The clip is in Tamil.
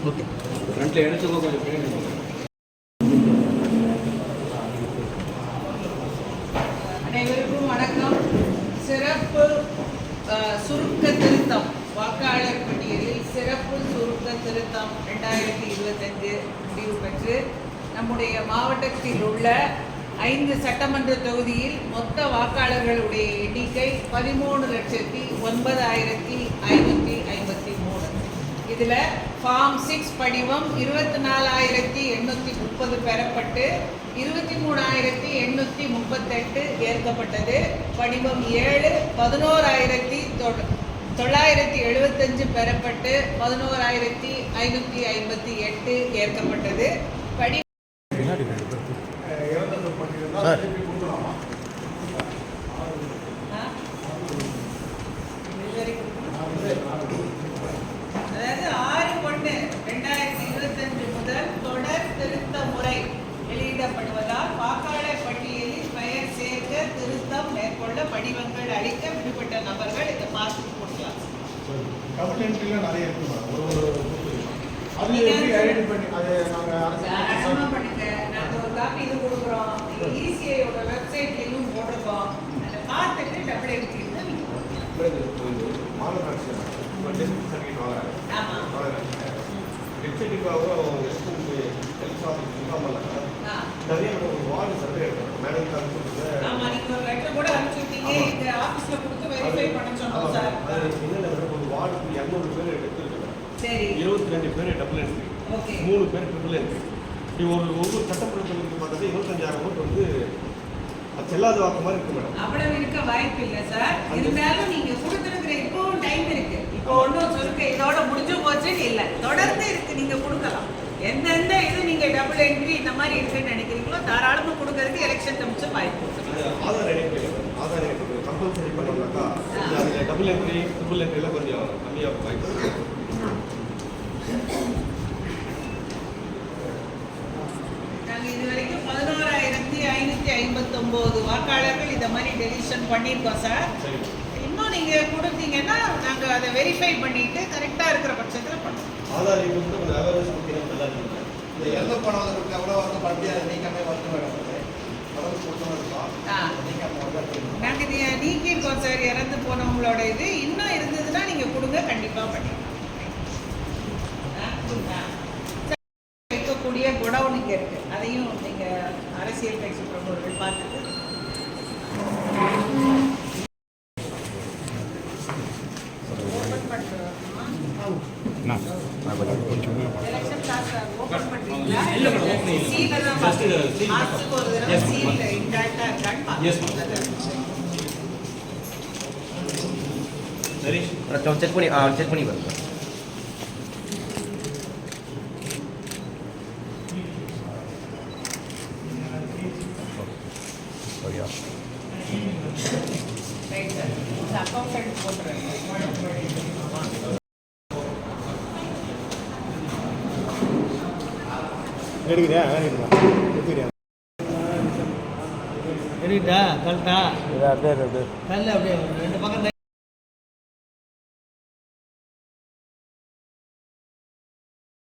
ஓகே ஃப்ரண்ட்ல எடுத்துக்கோ கொஞ்சம். அனைவருக்கும் வணக்கம். சிறப்பு சுருக்க திருத்தம் வாக்காளர் பட்டியலில் சிறப்பு சுருக்க திருத்தம் 2025 முடிவு பெற்று நம்முடைய மாவட்டத்தில் உள்ள 5 சட்டமன்ற தொகுதியில் மொத்த வாக்காளர்களுடைய எண்ணிக்கை 13,09,553. இதில் ஃபார்ம் 6 படிவம் 24,830 பெறப்பட்டு 23,838 ஏற்கப்பட்டது. படிவம் 7 11,975 பெறப்பட்டு 11,558 ஏற்கப்பட்டது. அதாவது 6/1/2025 முதல் தொடர் திருத்த முறை வெளியிடப்படுவதால் வாக்காளர் பட்டியலில் பெயர் சேர்க்க திருத்தம் மேற்கொள்ள படிவங்கள் அளிக்க விடுபட்ட நபர்கள் இதை பார்த்து கொடுக்கலாம். டபுள் என்ட்ரில நிறைய இருக்குமா? அது எப்படி ஐடென்டி பண்ணி அது நாங்க அரசாங்கம் பண்ணுங்க. நாங்க ஒரு காப்பி இது கொடுக்குறோம். ECIயோட வெப்சைட்லயும் போடுறோம். அதை பார்த்துட்டு டபுள் என்ட்ரி தான் நீங்க மாநகராட்சி சர்டிஃபிகேட் வாங்குறாங்க. ஆமா. வெப்சைட்டுக்காக நிறைய வார்டு சர்வே எடுக்கணும். மேடம் ஆமா, நீங்க ஒரு லெட்டர் கூட அனுப்பிச்சிட்டீங்க. இந்த ஆபீஸ்ல கொடுத்து வெரிஃபை பண்ண சொன்னோம் சார். ஒரு வார்டுக்கு 200 பேர் எடுத்துருக்காங்க. சரி, 22 பேர் டபுள் என்ட்ரி, ஓகே, 3 பேர் ட்ரிபிள் என்ட்ரி. ஒவ்வொரு சட்டப்பிரதிநிதிக்கு பார்த்தா 25,000 ஓட்டு வந்து செல்லாத வாக்கு மாதிரி இருக்கு மேடம். அவ்வளவு இருக்க வாய்ப்பு இல்லை சார். இருந்தாலும் நீங்க கொடுத்துருக்கிற இப்போ டைம் இருக்கு. இப்போ ஒன்றும் சொல்லுங்க இதோட முடிஞ்சு போச்சுன்னு இல்லை, தொடர்ந்து இருக்கு. நீங்க கொடுக்கலாம். எந்தெந்த இது நீங்க டபுள் என்ட்ரி இந்த மாதிரி இருக்குன்னு நினைக்கிறீங்களோ தாராளமாக கொடுக்கறதுக்கு எலெக்ஷன் கமிஷன் வாய்ப்பு. ஆதார் இணைப்பு கம்பல்சரி பண்ணோம்னாக்கா டபுள் என்ட்ரி ட்ரிபிள் என்ட்ரிலாம் கொஞ்சம் கம்மியாக வாய்ப்பு. இது வரைக்கும் 11,559 வாக்காளர்கள் இதை மாதிரி டெலிஷன் பண்ணியிருக்கோம் சார். இன்னும் நீங்கள் கொடுத்தீங்கன்னா நாங்கள் அதை வெரிஃபை பண்ணிட்டு கரெக்டாக இருக்கிற பட்சத்தில் பண்ணுவோம். ஆதார் கொஞ்சம் அவேர்னஸ் கொடுத்தீங்கன்னா நல்லா இருக்கும். இந்த இறந்து போனவங்களுக்கு எவ்வளோ வந்து பட்டியல் நீக்கமே வந்து மேடம் நாங்கள் இதை நீக்கியிருக்கோம் சார். இறந்து போனவங்களோட இது இன்னும் இருந்ததுன்னா நீங்கள் கொடுங்க, கண்டிப்பாக பண்ணிக்கலாம். வைக்கக்கூடிய குடவுன் இங்கே இருக்கு, அதையும் நீங்கள் அரசியல் கட்சி பிரமுகர்கள் பார்த்துட்டு ஓப்பன் பண்ணுறோம். எலெக்ஷன் காசு ஓப்பன் பண்ணுறீங்களா? சீலில் தான் மாதத்துக்கு ஒரு தடவை சீலில் இன்டாக்டாக இருக்கான்னு பார்த்து செக் பண்ணி பாருங்க. ரைட் சார், இந்த அக்கௌண்ட் போட்டுறேன். எடுக்கிறியா? எடுக்கிட்டா கரெக்டா அப்படியே கல் அப்படியே 2 பக்கம்